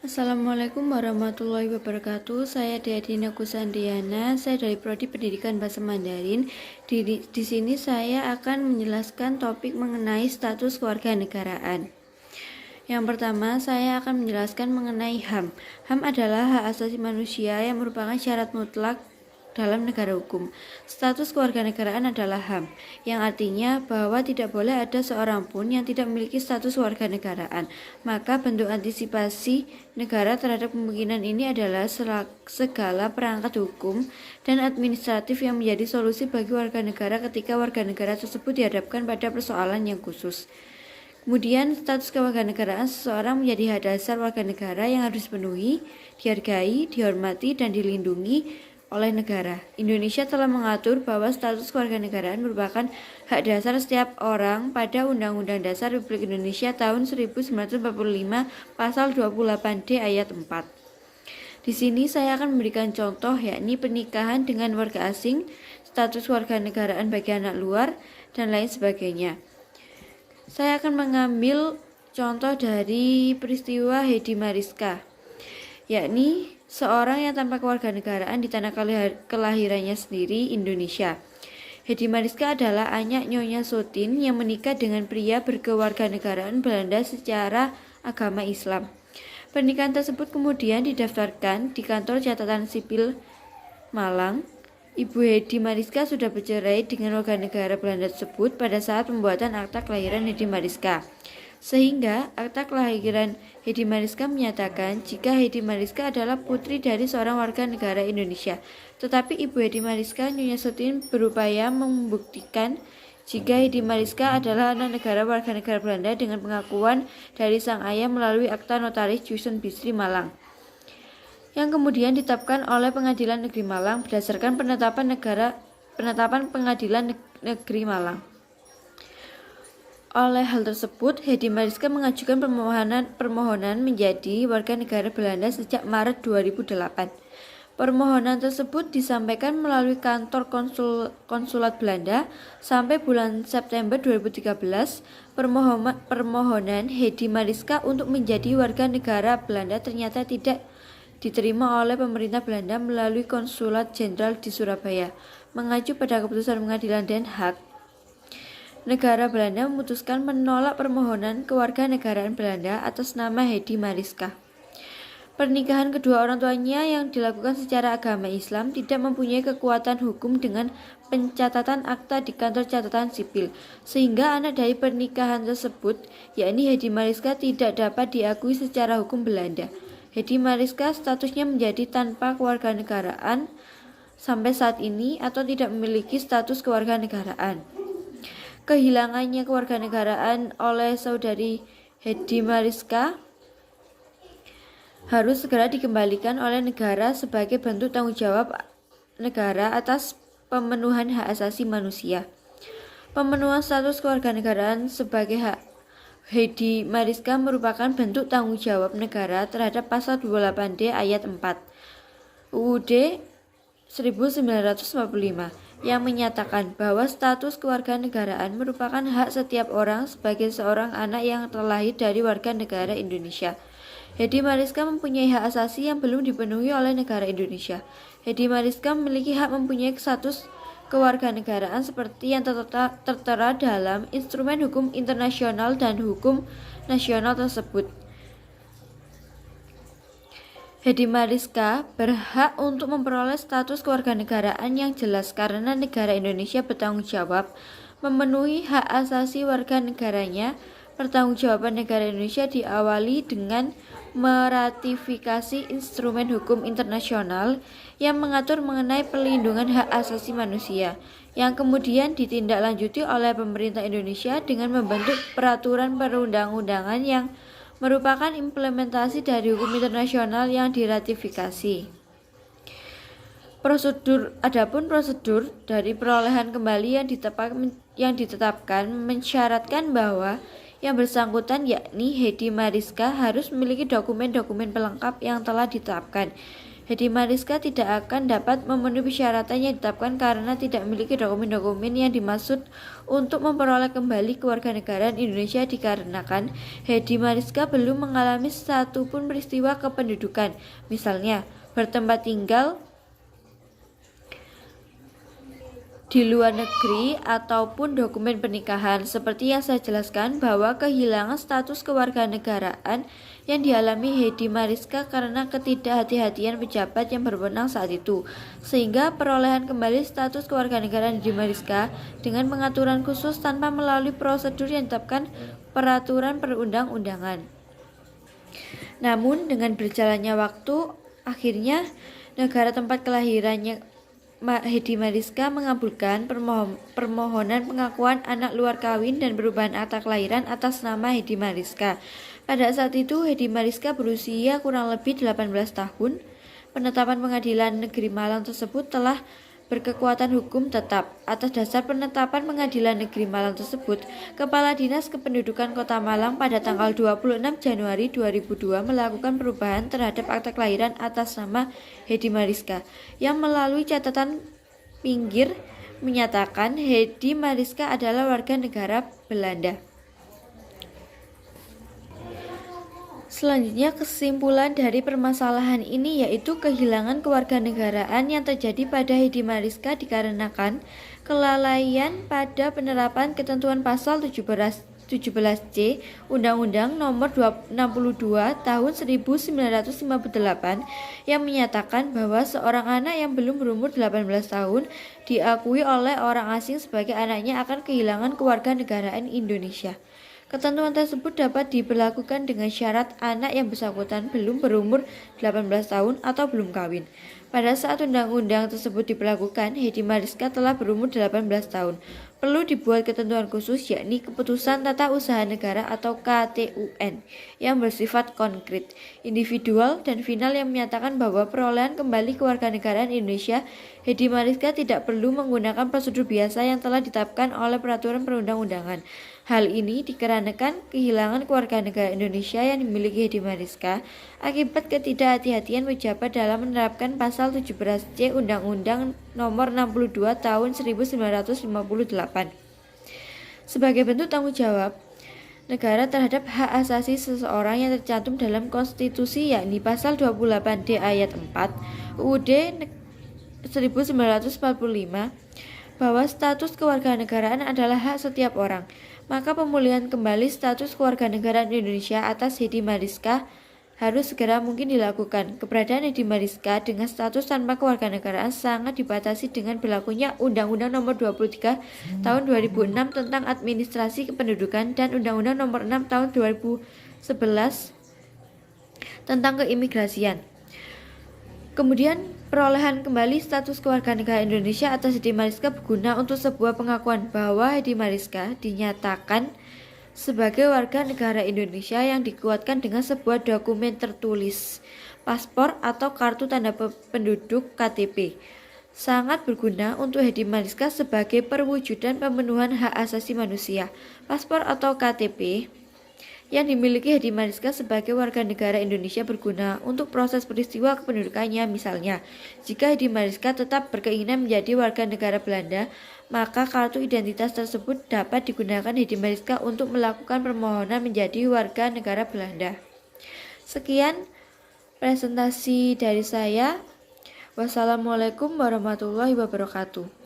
Assalamualaikum warahmatullahi wabarakatuh. Saya Diadina Kusandiana. Saya dari Prodi Pendidikan Bahasa Mandarin. Di sini saya akan menjelaskan topik mengenai status kewarganegaraan. Yang pertama, saya akan menjelaskan mengenai HAM. HAM adalah hak asasi manusia yang merupakan syarat mutlak dalam negara hukum. Status kewarganegaraan adalah HAM, yang artinya bahwa tidak boleh ada seorang pun yang tidak memiliki status kewarganegaraan. Maka bentuk antisipasi negara terhadap kemungkinan ini adalah segala perangkat hukum dan administratif yang menjadi solusi bagi warga negara ketika warga negara tersebut dihadapkan pada persoalan yang khusus. Kemudian, status kewarganegaraan seseorang menjadi hak dasar warga negara yang harus dipenuhi, dihargai, dihormati, dan dilindungi oleh negara. Indonesia telah mengatur bahwa status kewarganegaraan merupakan hak dasar setiap orang pada Undang-Undang Dasar Republik Indonesia tahun 1945 pasal 28D ayat 4. Di sini saya akan memberikan contoh, yakni pernikahan dengan warga asing, status kewarganegaraan bagi anak luar, dan lain sebagainya. Saya akan mengambil contoh dari peristiwa Hedi Mariska, yakni seorang yang tanpa kewarganegaraan di tanah kelahirannya sendiri, Indonesia. Hedi Mariska adalah anak Nyonya Sotin yang menikah dengan pria berkewarganegaraan Belanda secara agama Islam. Pernikahan tersebut kemudian didaftarkan di kantor catatan sipil Malang. Ibu Hedi Mariska sudah bercerai dengan warga negara Belanda tersebut pada saat pembuatan akta kelahiran Hedi Mariska. Sehingga akta kelahiran Hedi Mariska menyatakan jika Hedi Mariska adalah putri dari seorang warga negara Indonesia. Tetapi Ibu Hedi Mariska, Nyonya Sotin, berupaya membuktikan jika Hedi Mariska adalah anak negara warga negara Belanda dengan pengakuan dari sang ayah melalui akta notaris Dusun Bisri Malang, yang kemudian ditetapkan oleh Pengadilan Negeri Malang berdasarkan penetapan Pengadilan Negeri Malang. Oleh hal tersebut, Hedi Mariska mengajukan permohonan menjadi warga negara Belanda sejak Maret 2008. Permohonan tersebut disampaikan melalui kantor konsulat Belanda sampai bulan September 2013. Permohonan Hedi Mariska untuk menjadi warga negara Belanda ternyata tidak diterima oleh pemerintah Belanda melalui konsulat jenderal di Surabaya. Mengacu pada keputusan Pengadilan Den Haag, negara Belanda memutuskan menolak permohonan kewarganegaraan Belanda atas nama Hedi Mariska. Pernikahan kedua orang tuanya yang dilakukan secara agama Islam tidak mempunyai kekuatan hukum dengan pencatatan akta di kantor catatan sipil, sehingga anak dari pernikahan tersebut, yakni Hedi Mariska, tidak dapat diakui secara hukum Belanda. Hedi Mariska statusnya menjadi tanpa kewarganegaraan sampai saat ini atau tidak memiliki status kewarganegaraan. Kehilangannya kewarganegaraan oleh saudari Hedi Mariska harus segera dikembalikan oleh negara sebagai bentuk tanggung jawab negara atas pemenuhan hak asasi manusia. Pemenuhan status kewarganegaraan sebagai hak Hedi Mariska merupakan bentuk tanggung jawab negara terhadap pasal 28D ayat 4 UUD 1945 yang menyatakan bahwa status kewarganegaraan merupakan hak setiap orang sebagai seorang anak yang terlahir dari warga negara Indonesia. Hedi Mariska mempunyai hak asasi yang belum dipenuhi oleh negara Indonesia. Hedi Mariska memiliki hak mempunyai status kewarganegaraan seperti yang tertera dalam instrumen hukum internasional dan hukum nasional tersebut. Hedi Mariska berhak untuk memperoleh status kewarganegaraan yang jelas karena negara Indonesia bertanggung jawab memenuhi hak asasi warga negaranya. Pertanggungjawaban negara Indonesia diawali dengan meratifikasi instrumen hukum internasional yang mengatur mengenai perlindungan hak asasi manusia, yang kemudian ditindaklanjuti oleh pemerintah Indonesia dengan membentuk peraturan perundang-undangan yang merupakan implementasi dari hukum internasional yang diratifikasi. Adapun prosedur dari perolehan kembali yang ditetapkan mensyaratkan bahwa yang bersangkutan, yakni Hedi Mariska, harus memiliki dokumen-dokumen pelengkap yang telah ditetapkan. Hedi Mariska tidak akan dapat memenuhi persyaratan yang ditetapkan karena tidak memiliki dokumen-dokumen yang dimaksud untuk memperoleh kembali kewarganegaraan Indonesia dikarenakan Hedi Mariska belum mengalami satupun peristiwa kependudukan, misalnya bertempat tinggal di luar negeri ataupun dokumen pernikahan. Seperti yang saya jelaskan bahwa kehilangan status kewarganegaraan yang dialami Hedi Mariska karena ketidakhati-hatian pejabat yang berwenang saat itu, sehingga perolehan kembali status kewarganegaraan Hedi Mariska dengan pengaturan khusus tanpa melalui prosedur yang ditetapkan peraturan perundang-undangan. Namun dengan berjalannya waktu, akhirnya negara tempat kelahirannya Hedi Mariska mengabulkan permohonan pengakuan anak luar kawin dan perubahan akta kelahiran atas nama Hedi Mariska. Pada saat itu Hedi Mariska berusia kurang lebih 18 tahun. Penetapan Pengadilan Negeri Malang tersebut telah berkekuatan hukum tetap. Atas dasar penetapan Pengadilan Negeri Malang tersebut, Kepala Dinas Kependudukan Kota Malang pada tanggal 26 Januari 2002 melakukan perubahan terhadap akta kelahiran atas nama Hedi Mariska yang melalui catatan pinggir menyatakan Hedi Mariska adalah warga negara Belanda. Selanjutnya, kesimpulan dari permasalahan ini yaitu kehilangan kewarganegaraan yang terjadi pada Hedi Mariska dikarenakan kelalaian pada penerapan ketentuan pasal 17C Undang-Undang Nomor 62 Tahun 1958 yang menyatakan bahwa seorang anak yang belum berumur 18 tahun diakui oleh orang asing sebagai anaknya akan kehilangan kewarganegaraan Indonesia. Ketentuan tersebut dapat diberlakukan dengan syarat anak yang bersangkutan belum berumur 18 tahun atau belum kawin. Pada saat undang-undang tersebut diberlakukan, Hedi Mariska telah berumur 18 tahun. Perlu dibuat ketentuan khusus yakni Keputusan Tata Usaha Negara atau KTUN yang bersifat konkret, individual dan final yang menyatakan bahwa perolehan kembali kewarganegaraan Indonesia Hedi Mariska tidak perlu menggunakan prosedur biasa yang telah ditetapkan oleh peraturan perundang-undangan. Hal ini dikarenakan kehilangan kewarganegaraan Indonesia yang dimiliki Hedi Mariska akibat ketidakhati-hatian pejabat dalam menerapkan pasal 17C Undang-Undang Nomor 62 Tahun 1958. Sebagai bentuk tanggung jawab negara terhadap hak asasi seseorang yang tercantum dalam konstitusi yakni pasal 28D ayat 4 UUD 1945 bahwa status kewarganegaraan adalah hak setiap orang, maka pemulihan kembali status kewarganegaraan Indonesia atas Hedi Mariska harus segera mungkin dilakukan. Keberadaan Hedi Mariska dengan status tanpa kewarganegaraan sangat dibatasi dengan berlakunya Undang-Undang Nomor 23 Tahun 2006 tentang Administrasi Kependudukan dan Undang-Undang Nomor 6 Tahun 2011 tentang Keimigrasian. Kemudian, perolehan kembali status kewarganegaraan Indonesia atas Hedi Mariska berguna untuk sebuah pengakuan bahwa Hedi Mariska dinyatakan sebagai warga negara Indonesia yang dikuatkan dengan sebuah dokumen tertulis, paspor atau kartu tanda penduduk KTP. Sangat berguna untuk Hedi Mariska sebagai perwujudan pemenuhan hak asasi manusia. Paspor atau KTP yang dimiliki Hedi Mariska sebagai warga negara Indonesia berguna untuk proses peristiwa kependudukannya. Misalnya, jika Hedi Mariska tetap berkeinginan menjadi warga negara Belanda, maka kartu identitas tersebut dapat digunakan Hedi Mariska untuk melakukan permohonan menjadi warga negara Belanda. Sekian presentasi dari saya. Wassalamualaikum warahmatullahi wabarakatuh.